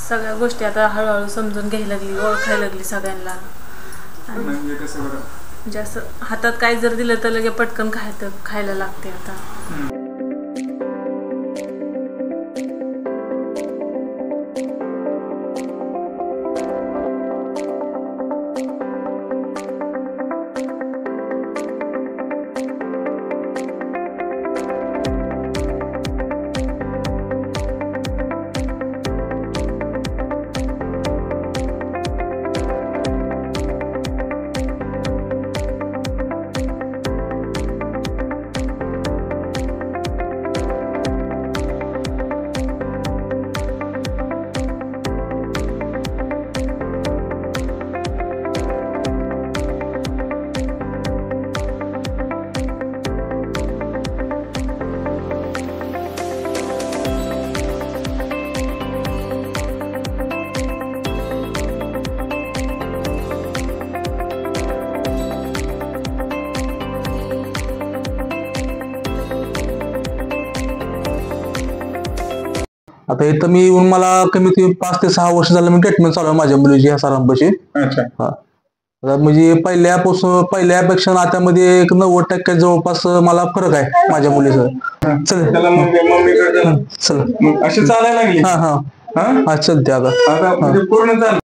सगळ्या गोष्टी आता हळूहळू समजून घ्यायला लागली, ओळखायला लागली सगळ्यांना. म्हणजे कसं बरं, म्हणजे असं हातात काय जर दिलं तर लगे पटकन खायला लागते आता. आता इथं मी येऊन मला कमीत कमी 5 ते 6 वर्ष झालं मी ट्रीटमेंट चालू आहे माझ्या मुलीची ह्या सरांपाशी. अच्छा. म्हणजे पहिल्यापेक्षा नात्यामध्ये एक 90% जवळपास मला फरक आहे माझ्या मुलीचं. त्याला म्हणजे मम्मीकडे चल अशी चालायला लागली. हा चलते आता म्हणजे पूर्ण चाल